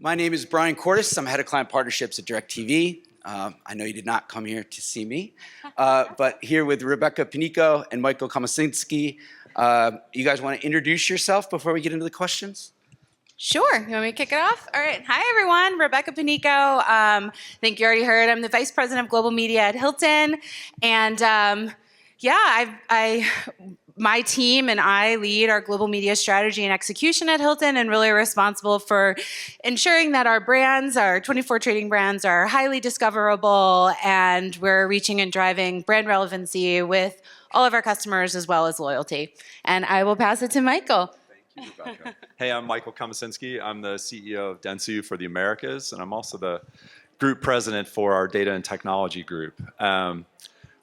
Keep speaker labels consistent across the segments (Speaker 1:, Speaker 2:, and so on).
Speaker 1: My name is Brian Cordes. I'm head of client partnerships at DIRECTV. I know you did not come here to see me, but here with Rebecca Panico and Michael Komasinski. You guys want to introduce yourself before we get into the questions?
Speaker 2: Sure. You want me to kick it off? All right. Hi, everyone. Rebecca Panico. I think you already heard. I'm the Vice President of Global Media at Hilton. And my team and I lead our global media strategy and execution at Hilton and really are responsible for ensuring that our brands, our 24 trading brands, are highly discoverable and we're reaching and driving brand relevancy with all of our customers as well as loyalty. And I will pass it to Michael.
Speaker 3: Thank you, Rebecca. Hey, I'm Michael Komasinski. I'm the CEO of dentsu for the Americas, and I'm also the group president for our data and technology group.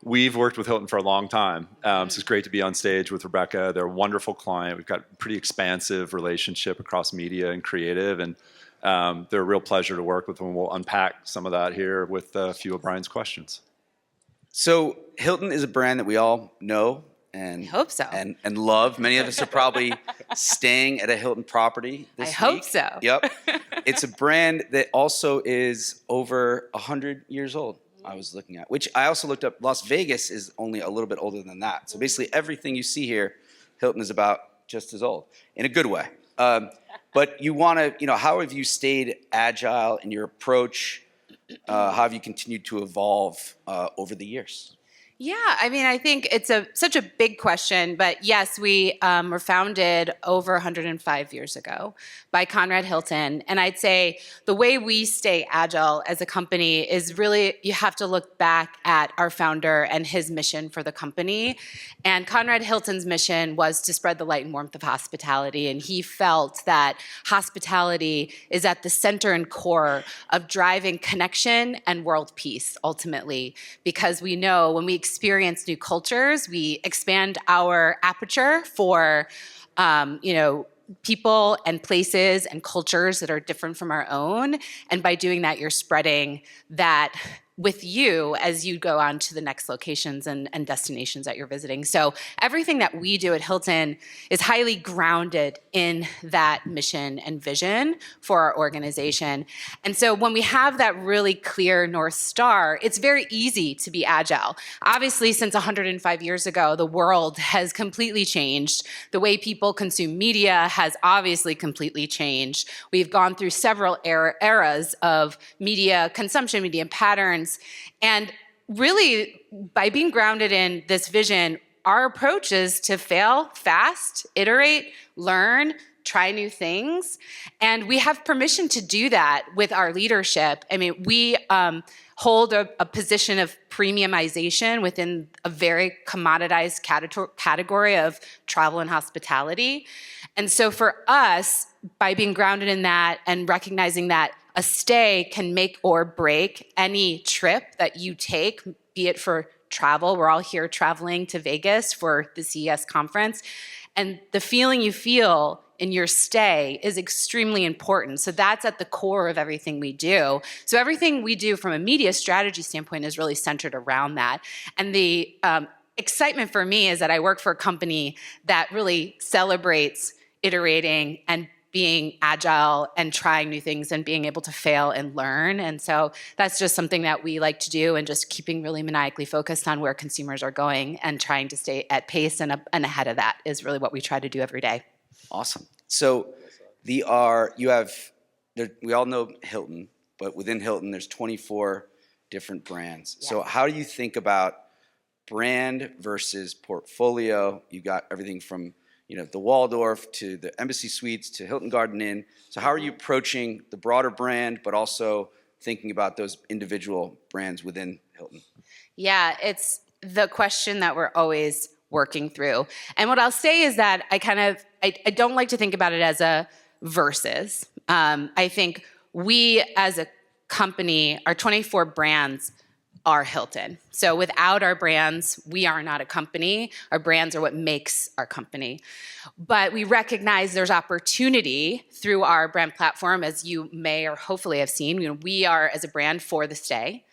Speaker 3: We've worked with Hilton for a long time. So it's great to be on stage with Rebecca. They're a wonderful client. We've got a pretty expansive relationship across media and creative, and they're a real pleasure to work with them. We'll unpack some of that here with a few of Brian's questions.
Speaker 1: So Hilton is a brand that we all know and
Speaker 2: I hope so.
Speaker 1: and love. Many of us are probably staying at a Hilton property this week.
Speaker 2: I hope so.
Speaker 1: Yep. It's a brand that also is over 100 years old. I was looking at, which I also looked up. Las Vegas is only a little bit older than that. So basically everything you see here, Hilton is about just as old, in a good way. But you want to, how have you stayed agile in your approach? How have you continued to evolve over the years?
Speaker 2: Yeah, I mean, I think it's such a big question, but yes, we were founded over 105 years ago by Conrad Hilton. And I'd say the way we stay agile as a company is really, you have to look back at our founder and his mission for the company. And Conrad Hilton's mission was to spread the light and warmth of hospitality. And he felt that hospitality is at the center and core of driving connection and world peace, ultimately, because we know when we experience new cultures, we expand our aperture for, people and places and cultures that are different from our own. And by doing that, you're spreading that with you as you go on to the next locations and destinations that you're visiting. So everything that we do at Hilton is highly grounded in that mission and vision for our organization. And so when we have that really clear North Star, it's very easy to be agile. Obviously, since 105 years ago, the world has completely changed. The way people consume media has obviously completely changed. We've gone through several eras of media consumption, media patterns. And really, by being grounded in this vision, our approach is to fail fast, iterate, learn, try new things. And we have permission to do that with our leadership. I mean, we hold a position of premiumization within a very commoditized category of travel and hospitality. And so for us, by being grounded in that and recognizing that a stay can make or break any trip that you take, be it for travel. We're all here traveling to Vegas for the CES conference. And the feeling you feel in your stay is extremely important. So that's at the core of everything we do. So everything we do from a media strategy standpoint is really centered around that. And the excitement for me is that I work for a company that really celebrates iterating and being agile and trying new things and being able to fail and learn. And so that's just something that we like to do, and just keeping really maniacally focused on where consumers are going and trying to stay at pace and ahead of that is really what we try to do every day.
Speaker 1: Awesome. So we all know Hilton, but within Hilton, there's 24 different brands. Yeah. So how do you think about brand versus portfolio? You got everything from the Waldorf to the Embassy Suites to Hilton Garden Inn. So how are you approaching the broader brand, but also thinking about those individual brands within Hilton?
Speaker 2: Yeah, it's the question that we're always working through. And what I'll say is that I don't like to think about it as a versus. I think we as a company, our 24 brands are Hilton. So without our brands, we are not a company. Our brands are what makes our company. But we recognize there's opportunity through our brand platform, as you may or hopefully have seen. We are, as a brand, for the stay.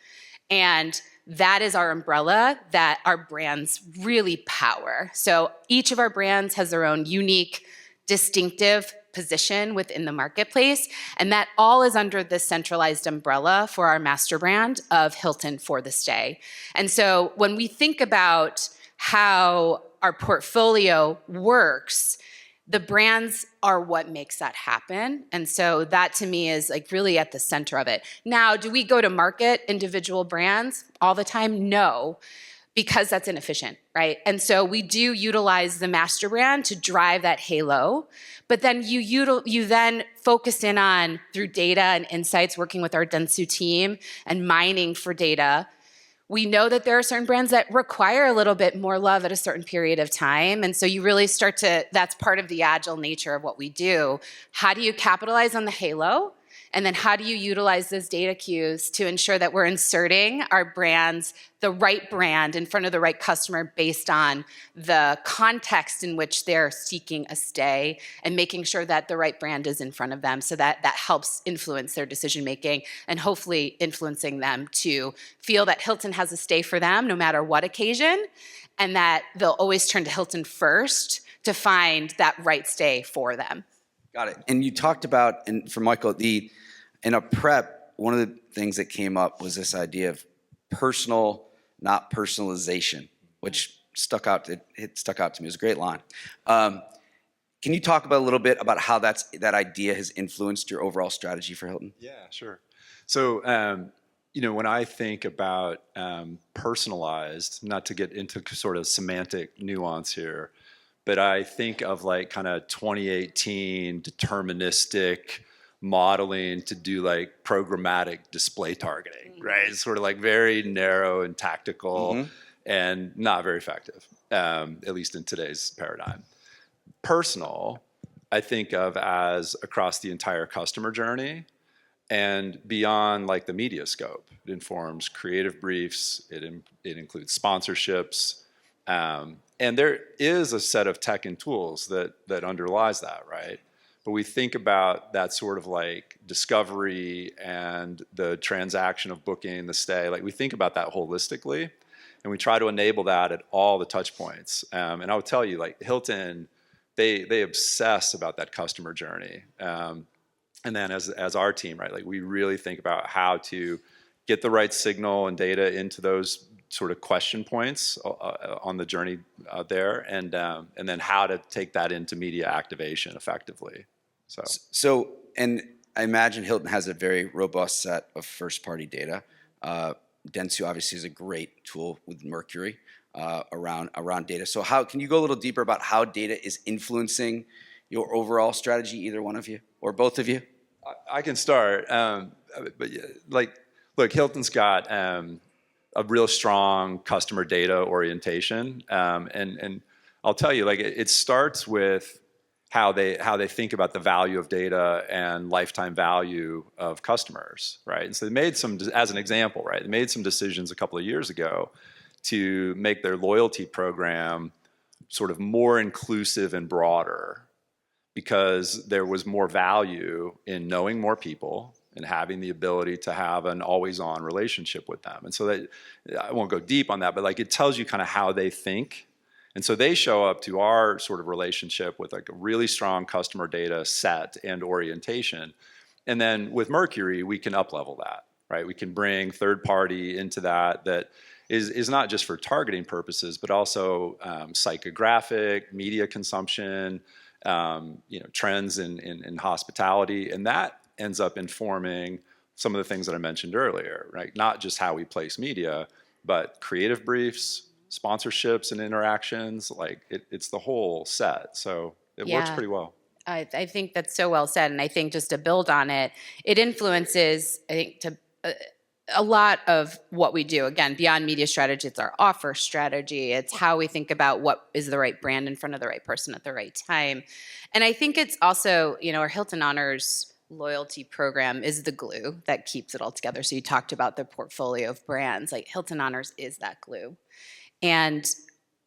Speaker 2: And that is our umbrella that our brands really power. So each of our brands has their own unique, distinctive position within the marketplace. And that all is under this centralized umbrella for our master brand of Hilton for the Stay. And so when we think about how our portfolio works, the brands are what makes that happen. And so that to me is like really at the center of it. Now, do we go to market individual brands all the time? No, because that's inefficient, right? And so we do utilize the master brand to drive that halo, but then you then focus in on, through data and insights, working with our dentsu team and mining for data. We know that there are certain brands that require a little bit more love at a certain period of time. And so you really start to, that's part of the agile nature of what we do. How do you capitalize on the halo? And then how do you utilize those data cues to ensure that we're inserting our brands, the right brand in front of the right customer based on the context in which they're seeking a stay, and making sure that the right brand is in front of them, so that that helps influence their decision making and hopefully influencing them to feel that Hilton has a stay for them no matter what occasion, and that they'll always turn to Hilton first to find that right stay for them.
Speaker 1: Got it. And you talked about, and for Michael, in a prep, one of the things that came up was this idea of personal, not personalization, which stuck out to me. It was a great line. Can you talk about a little bit about how that idea has influenced your overall strategy for Hilton?
Speaker 3: Yeah, sure. So, when I think about personalized, not to get into sort of semantic nuance here, but I think of like kind of 2018 deterministic modeling to do like programmatic display targeting, right? It's sort of like very narrow and tactical and not very effective, at least in today's paradigm. Personal, I think of as across the entire customer journey and beyond like the media scope. It informs creative briefs, it includes sponsorships, and there is a set of tech and tools that underlies that, right? But we think about that sort of like discovery and the transaction of booking, the stay, like we think about that holistically, and we try to enable that at all the touch points. And I would tell you, like Hilton, they obsess about that customer journey. And then as our team, right, like we really think about how to get the right signal and data into those sort of question points on the journey there, and then how to take that into media activation effectively.
Speaker 1: So, and I imagine Hilton has a very robust set of first-party data. Dentsu obviously is a great tool with Mercury around data. So how can you go a little deeper about how data is influencing your overall strategy, either one of you or both of you?
Speaker 3: I can start, but like, look, Hilton's got a real strong customer data orientation, and I'll tell you, like, it starts with how they think about the value of data and lifetime value of customers, right? And so they made some, as an example, right? They made some decisions a couple of years ago to make their loyalty program sort of more inclusive and broader, because there was more value in knowing more people and having the ability to have an always-on relationship with them. And so that, I won't go deep on that, but like it tells you kind of how they think. And so they show up to our sort of relationship with like a really strong customer data set and orientation. And then with Mercury, we can up-level that, right? We can bring third party into that is not just for targeting purposes, but also psychographic, media consumption, trends in hospitality. And that ends up informing some of the things that I mentioned earlier, right? Not just how we place media, but creative briefs, sponsorships and interactions, like it's the whole set. So it works pretty well.
Speaker 2: I think that's so well said. And I think just to build on it, it influences, I think, a lot of what we do. Again, beyond media strategy, it's our offer strategy. It's how we think about what is the right brand in front of the right person at the right time. And I think it's also, our Hilton Honors loyalty program is the glue that keeps it all together. So you talked about the portfolio of brands. Like Hilton Honors is that glue. And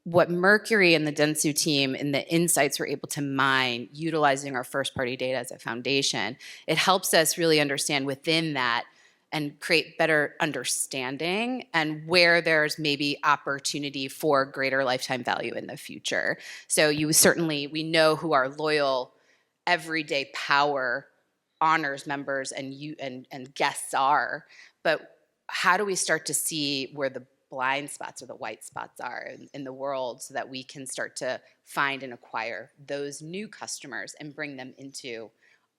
Speaker 2: what Mercury and the dentsu team and the insights we're able to mine, utilizing our first-party data as a foundation, it helps us really understand within that and create better understanding and where there's maybe opportunity for greater lifetime value in the future. So we know who our loyal everyday power honors members and guests are, but how do we start to see where the blind spots or the white spots are in the world so that we can start to find and acquire those new customers and bring them into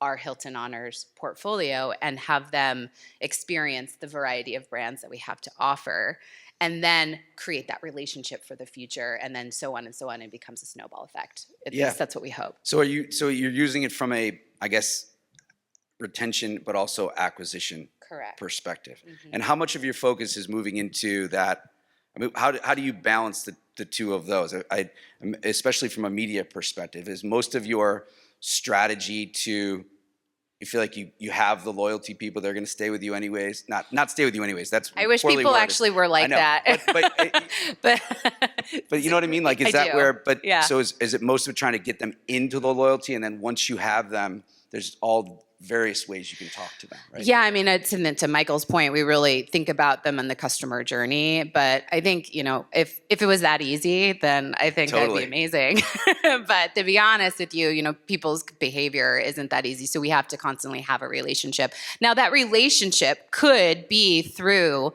Speaker 2: our Hilton Honors portfolio and have them experience the variety of brands that we have to offer, and then create that relationship for the future, and then so on and so on, and it becomes a snowball effect. At least that's what we hope.
Speaker 1: So you're using it from a, I guess, retention, but also acquisition perspective. And how much of your focus is moving into that? I mean, how do you balance the two of those? Especially from a media perspective, is most of your strategy to, you feel like you have the loyalty people, they're going to stay with you anyways, not stay with you anyways. That's
Speaker 2: I wish people actually were like that.
Speaker 1: But you know what I mean? Like, is that where? But so is it most of trying to get them into the loyalty, and then once you have them, there's all various ways you can talk to them, right?
Speaker 2: Yeah, I mean, to Michael's point, we really think about them in the customer journey. But I think, if it was that easy, then I think that'd be amazing. But to be honest with you, people's behavior isn't that easy. So we have to constantly have a relationship. Now, that relationship could be through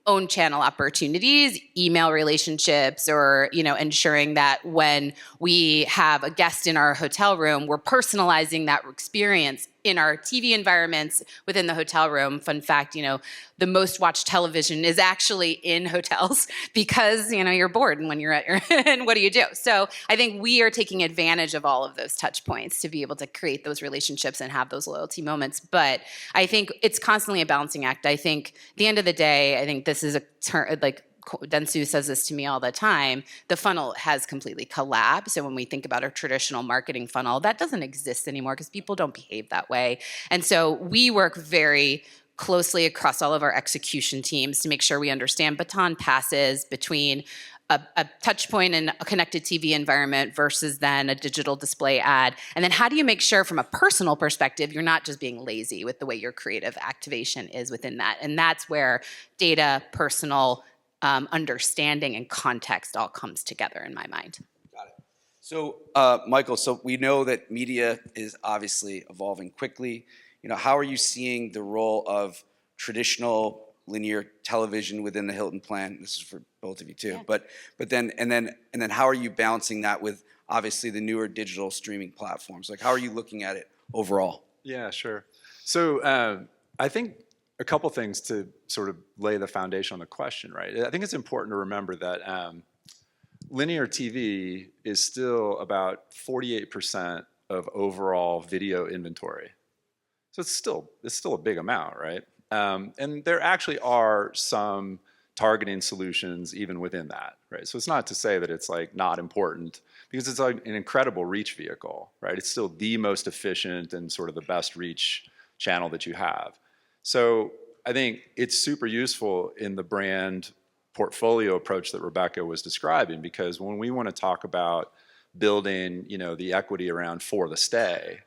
Speaker 2: own channel opportunities, email relationships, or, ensuring that when we have a guest in our hotel room, we're personalizing that experience in our TV environments within the hotel room. Fun fact, the most watched television is actually in hotels because, you're bored when you're at your, and what do you do? So I think we are taking advantage of all of those touch points to be able to create those relationships and have those loyalty moments. But I think it's constantly a balancing act. I think at the end of the day, I think this is a turn, like Dentsu says this to me all the time, the funnel has completely collapsed. So when we think about a traditional marketing funnel, that doesn't exist anymore because people don't behave that way. And so we work very closely across all of our execution teams to make sure we understand baton passes between a touch point in a connected TV environment versus then a digital display ad. And then how do you make sure from a personal perspective, you're not just being lazy with the way your creative activation is within that. And that's where data, personal understanding, and context all comes together in my mind.
Speaker 1: Got it. So, Michael, so we know that media is obviously evolving quickly. How are you seeing the role of traditional linear television within the Hilton plan? This is for both of you too. Yeah. But then how are you balancing that with obviously the newer digital streaming platforms? Like, how are you looking at it overall?
Speaker 3: Yeah, sure. So I think a couple things to sort of lay the foundation on the question, right? I think it's important to remember that linear TV is still about 48% of overall video inventory. So it's still a big amount, right? And there actually are some targeting solutions even within that, right? So it's not to say that it's like not important, because it's like an incredible reach vehicle, right? It's still the most efficient and sort of the best reach channel that you have. So I think it's super useful in the brand portfolio approach that Rebecca was describing, because when we want to talk about building, the equity around for the stay,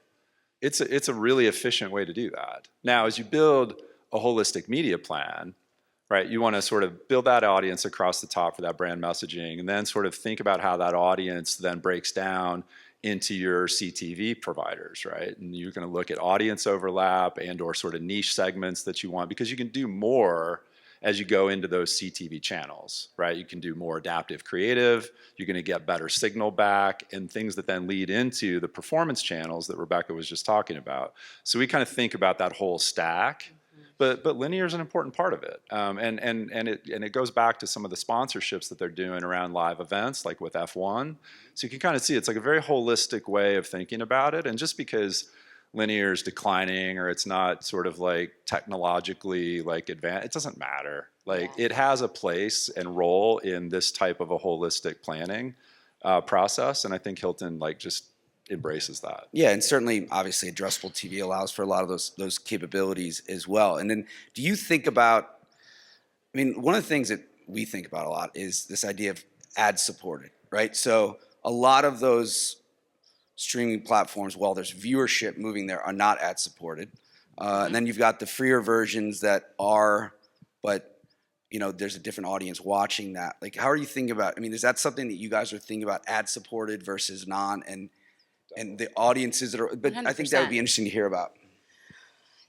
Speaker 3: it's a really efficient way to do that. Now, as you build a holistic media plan, right, you want to sort of build that audience across the top for that brand messaging, and then sort of think about how that audience then breaks down into your CTV providers, right? And you're going to look at audience overlap and or sort of niche segments that you want, because you can do more as you go into those CTV channels, right? You can do more adaptive creative, you're going to get better signal back, and things that then lead into the performance channels that Rebecca was just talking about. So we kind of think about that whole stack. But linear is an important part of it, and it goes back to some of the sponsorships that they're doing around live events, like with F1. So you can kind of see it's like a very holistic way of thinking about it. And just because linear is declining or it's not sort of like technologically like advanced, it doesn't matter. Like it has a place and role in this type of a holistic planning process, and I think Hilton just embraces that.
Speaker 1: Yeah, and certainly, obviously, addressable TV allows for a lot of those capabilities as well. And then, do you think about? I mean, one of the things that we think about a lot is this idea of ad-supported, right? So a lot of those streaming platforms, while there's viewership moving there, are not ad-supported. And then you've got the freer versions that are, but there's a different audience watching that. Like, how are you thinking about? I mean, is that something that you guys are thinking about, ad-supported versus non? And and the audiences that are, but I think that would be
Speaker 2: 100%.
Speaker 1: interesting to hear about.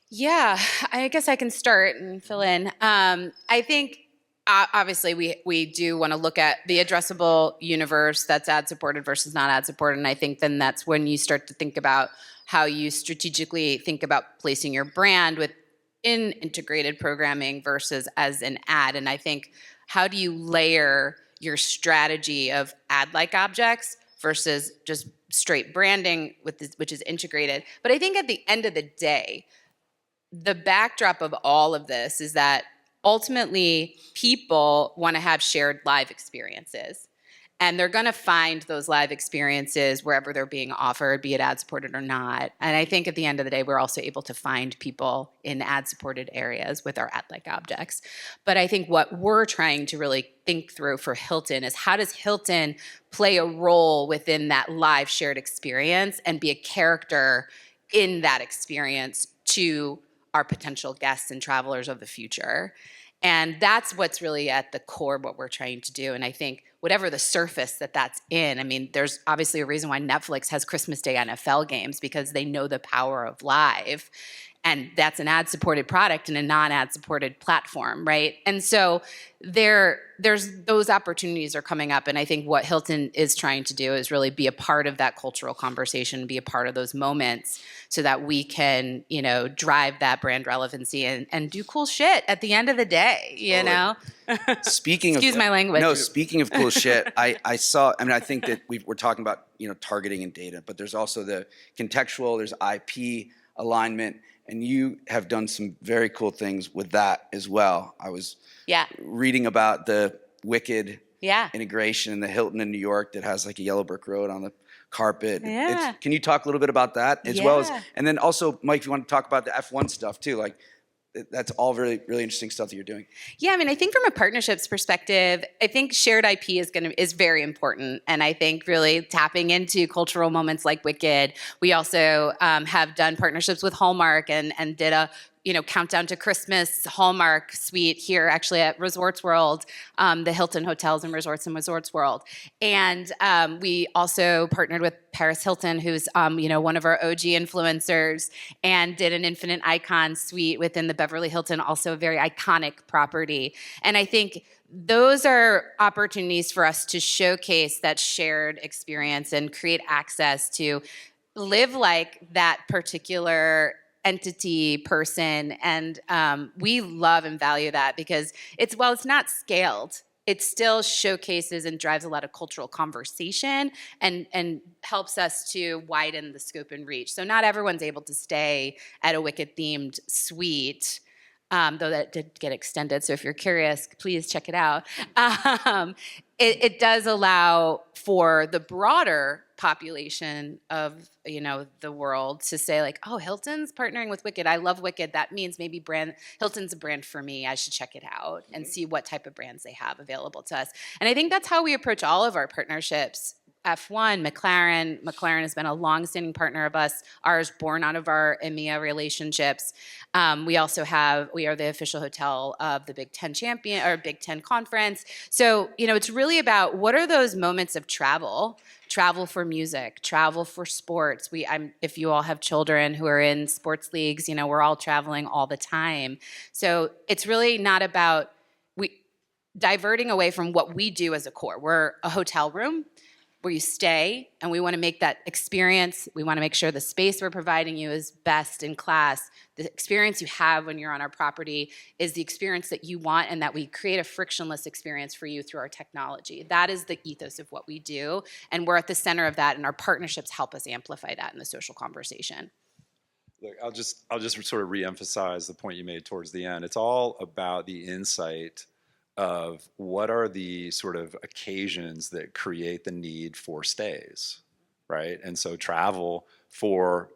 Speaker 2: Yeah, I guess I can start and fill in. I think obviously we do want to look at the addressable universe that's ad supported versus not ad supported, and I think then that's when you start to think about how you strategically think about placing your brand within integrated programming versus as an ad. And I think how do you layer your strategy of ad-like objects versus just straight branding which is integrated. But I think at the end of the day, the backdrop of all of this is that ultimately people want to have shared live experiences. And they're going to find those live experiences wherever they're being offered, be it ad-supported or not. And I think at the end of the day, we're also able to find people in ad-supported areas with our ad-like objects. But I think what we're trying to really think through for Hilton is how does Hilton play a role within that live shared experience and be a character in that experience to our potential guests and travelers of the future. And that's what's really at the core of what we're trying to do. And I think whatever the surface that's in, I mean, there's obviously a reason why Netflix has Christmas Day NFL games, because they know the power of live. And that's an ad-supported product in a non-ad-supported platform, right? And so there's those opportunities are coming up. And I think what Hilton is trying to do is really be a part of that cultural conversation, be a part of those moments so that we can, drive that brand relevancy and do cool shit at the end of the day, you know?
Speaker 1: Speaking
Speaker 2: Excuse my language.
Speaker 1: No, speaking of cool shit, I think that we're talking about, targeting and data, but there's also the contextual, there's IP alignment, and you have done some very cool things with that as well. I was reading about the Wicked integration in the Hilton in New York that has like a yellow brick road on the carpet.
Speaker 2: Yeah.
Speaker 1: Can you talk a little bit about that as well as, and then also, Mike, if you want to talk about the F1 stuff too, like that's all really, really interesting stuff that you're doing.
Speaker 2: Yeah, I mean, I think from a partnerships perspective, I think shared IP is very important, and I think really tapping into cultural moments like Wicked. We also have done partnerships with Hallmark and did a countdown to Christmas Hallmark suite here actually at Resorts World, the Hilton Hotels and Resorts World. And we also partnered with Paris Hilton, who's one of our OG influencers, and did an Infinite Icon suite within the Beverly Hilton, also a very iconic property. And I think those are opportunities for us to showcase that shared experience and create access to live like that particular entity, person, and we love and value that because it's not scaled, it still showcases and drives a lot of cultural conversation and helps us to widen the scope and reach. So not everyone's able to stay at a Wicked themed suite, though that did get extended. So if you're curious, please check it out. It does allow for the broader population of the world to say like, oh, Hilton's partnering with Wicked. I love Wicked. That means maybe Hilton's a brand for me. I should check it out and see what type of brands they have available to us. And I think that's how we approach all of our partnerships. F1, McLaren has been a long-standing partner of us, ours born out of our EMEA relationships. We are the official hotel of the Big Ten Big Ten Conference. So, it's really about what are those moments of travel for music, travel for sports. If you all have children who are in sports leagues, we're all traveling all the time. So it's really not about diverting away from what we do as a core. We're a hotel room where you stay, and we want to make that experience. We want to make sure the space we're providing you is best in class. The experience you have when you're on our property is the experience that you want, and that we create a frictionless experience for you through our technology. That is the ethos of what we do, and we're at the center of that, and our partnerships help us amplify that in the social conversation.
Speaker 3: Look, I'll just sort of reemphasize the point you made towards the end. It's all about the insight of what are the sort of occasions that create the need for stays, right? And so travel for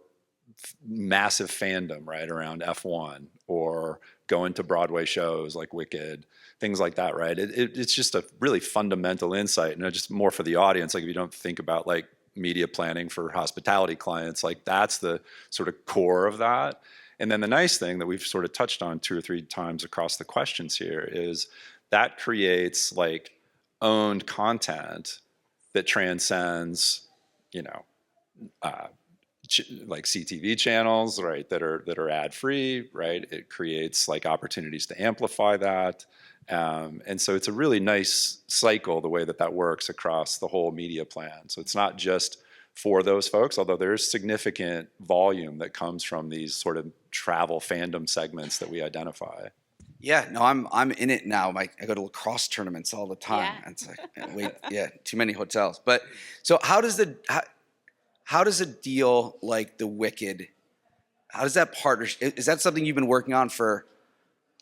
Speaker 3: massive fandom, right, around F1 or going to Broadway shows like Wicked, things like that, right? It's just a really fundamental insight, and just more for the audience. Like if you don't think about like media planning for hospitality clients, like that's the sort of core of that. And then the nice thing that we've sort of touched on 2 or 3 times across the questions here is that creates like owned content that transcends, like CTV channels, right, that are ad free, right? It creates like opportunities to amplify that, and so it's a really nice cycle the way that works across the whole media plan. So it's not just for those folks, although there's significant volume that comes from these sort of travel fandom segments that we identify.
Speaker 1: Yeah, no, I'm in it now. I go to lacrosse tournaments all the time.
Speaker 2: Yeah.
Speaker 1: It's like, wait, yeah, too many hotels. But so how does a deal like The Wicked, how does that partnership, is that something you've been working on for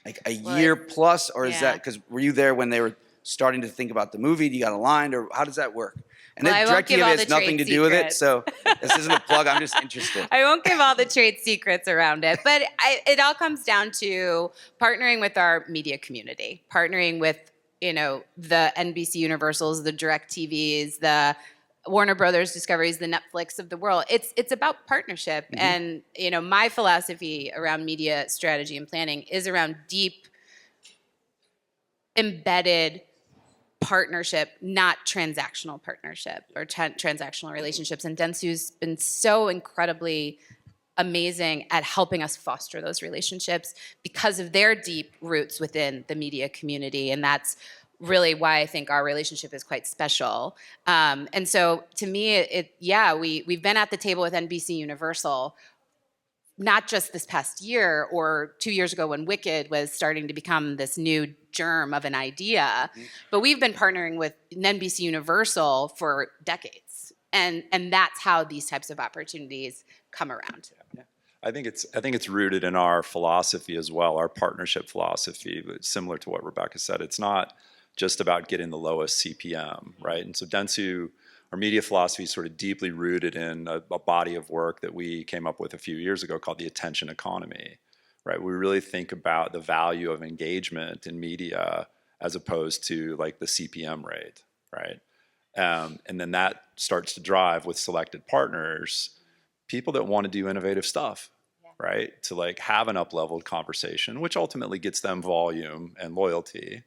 Speaker 1: like a year plus, or is that, because were you there when they were starting to think about the movie? You got aligned, or how does that work? And
Speaker 2: Well, I
Speaker 1: then
Speaker 2: won't give
Speaker 1: DirecTV
Speaker 2: all
Speaker 1: has
Speaker 2: the
Speaker 1: nothing to
Speaker 2: trade
Speaker 1: do with it,
Speaker 2: secrets.
Speaker 1: so this isn't a plug. I'm just interested.
Speaker 2: I won't give all the trade secrets around it, but it all comes down to partnering with our media community, partnering with, the NBC Universals, the DirecTVs, the Warner Brothers Discoveries, the Netflix of the world. It's about partnership. And, my philosophy around media strategy and planning is around deep, embedded partnership, not transactional partnership or transactional relationships. And Dentsu's been so incredibly amazing at helping us foster those relationships because of their deep roots within the media community. And that's really why I think our relationship is quite special. And so to me, we've been at the table with NBC Universal, not just this past year or 2 years ago when Wicked was starting to become this new germ of an idea, but we've been partnering with NBC Universal for decades. And that's how these types of opportunities come around.
Speaker 3: Yeah. I think it's rooted in our philosophy as well, our partnership philosophy, but similar to what Rebecca said. It's not just about getting the lowest CPM, right? And so Dentsu, our media philosophy is sort of deeply rooted in a body of work that we came up with a few years ago called the attention economy, right? We really think about the value of engagement in media as opposed to like the CPM rate, right? And then that starts to drive with selected partners, people that want to do innovative stuff, right? To like have an up-leveled conversation, which ultimately gets them volume and loyalty.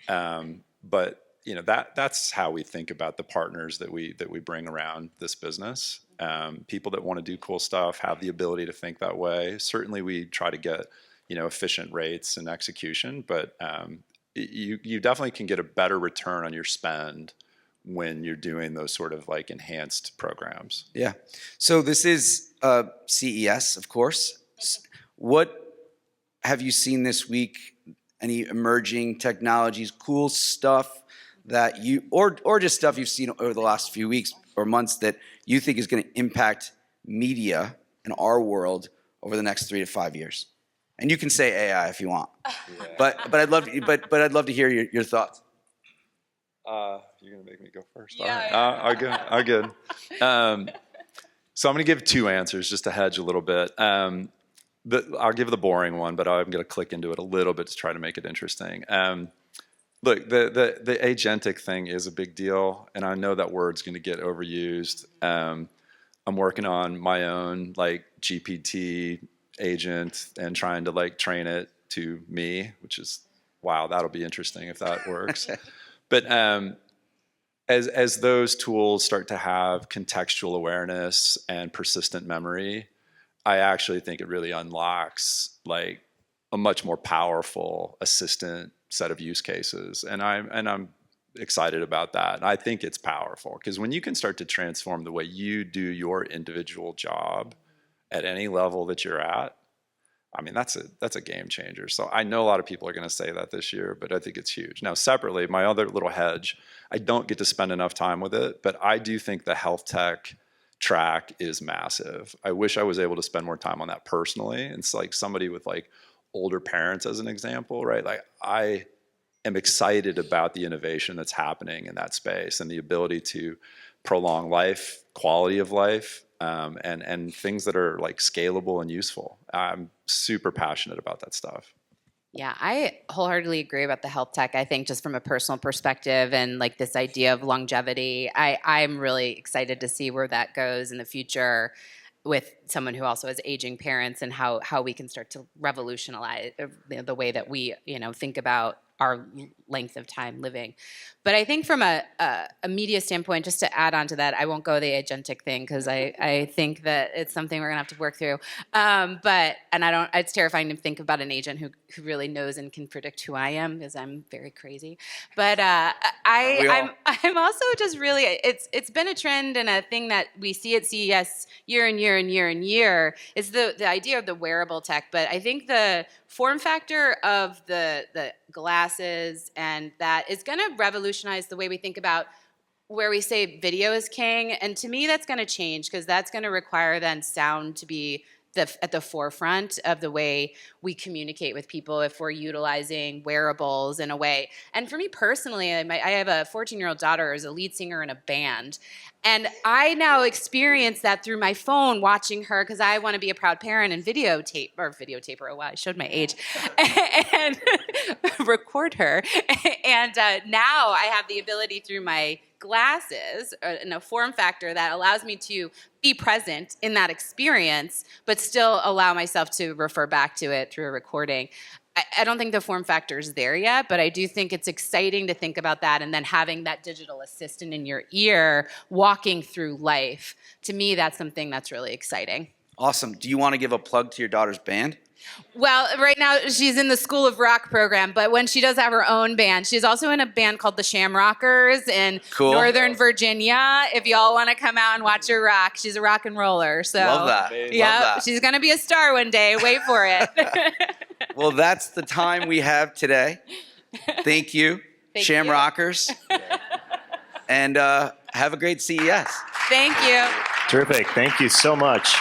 Speaker 3: But that's how we think about the partners that we bring around this business. People that want to do cool stuff have the ability to think that way. Certainly, we try to get efficient rates and execution, but you definitely can get a better return on your spend when you're doing those sort of like enhanced programs.
Speaker 1: Yeah. So this is CES, of course. What have you seen this week? Any emerging technologies, cool stuff that you, or just stuff you've seen over the last few weeks or months that you think is going to impact media in our world over the next 3 to 5 years? And you can say AI if you want, but I'd love to hear your thoughts.
Speaker 3: You're gonna make me go first. All right. I'm good. So I'm gonna give 2 answers just to hedge a little bit. I'll give the boring one, but I'm gonna click into it a little bit to try to make it interesting. Look, the agentic thing is a big deal, and I know that word's gonna get overused. I'm working on my own like GPT agent and trying to like train it to me, which is, wow, that'll be interesting if that works. But as those tools start to have contextual awareness and persistent memory, I actually think it really unlocks like a much more powerful assistant set of use cases, and I'm excited about that. And I think it's powerful because when you can start to transform the way you do your individual job at any level that you're at, I mean, that's a game changer. So I know a lot of people are going to say that this year, but I think it's huge. Now, separately, my other little hedge, I don't get to spend enough time with it, but I do think the health tech track is massive. I wish I was able to spend more time on that personally. It's like somebody with like older parents as an example, right? Like I am excited about the innovation that's happening in that space and the ability to prolong life, quality of life, and things that are like scalable and useful. I'm super passionate about that stuff.
Speaker 2: Yeah, I wholeheartedly agree about the health tech. I think just from a personal perspective and like this idea of longevity, I'm really excited to see where that goes in the future with someone who also has aging parents and how we can start to revolutionize the way that we think about our length of time living. But I think from a media standpoint, just to add on to that, I won't go the agentic thing because I think that it's something we're gonna have to work through. It's terrifying to think about an agent who really knows and can predict who I am because I'm very crazy. But I'm also just really, it's been a trend and a thing that we see at CES year and year and year and year is the idea of the wearable tech. But I think the form factor of the glasses and that is going to revolutionize the way we think about where we say video is king. And to me, that's going to change because that's going to require then sound to be at the forefront of the way we communicate with people if we're utilizing wearables in a way. And for me personally, I have a 14-year-old daughter who's a lead singer in a band. And I now experience that through my phone, watching her, because I want to be a proud parent and videotape her. Oh, wow, I showed my age. And record her. And now I have the ability through my glasses in a form factor that allows me to be present in that experience, but still allow myself to refer back to it through a recording. I don't think the form factor is there yet, but I do think it's exciting to think about that and then having that digital assistant in your ear walking through life. To me, that's something that's really exciting.
Speaker 1: Awesome. Do you want to give a plug to your daughter's band?
Speaker 2: Well, right now she's in the School of Rock program, but when she does have her own band, she's also in a band called the Shamrockers in Northern Virginia. If y'all want to come out and watch her rock, she's a rock and roller. So
Speaker 1: love that.
Speaker 2: Yeah,
Speaker 1: love that.
Speaker 2: She's going to be a star one day. Wait for it.
Speaker 1: Well, that's the time we have today. Thank you, Shamrockers. And have a great CES.
Speaker 2: Thank you.
Speaker 4: Terrific. Thank you so much.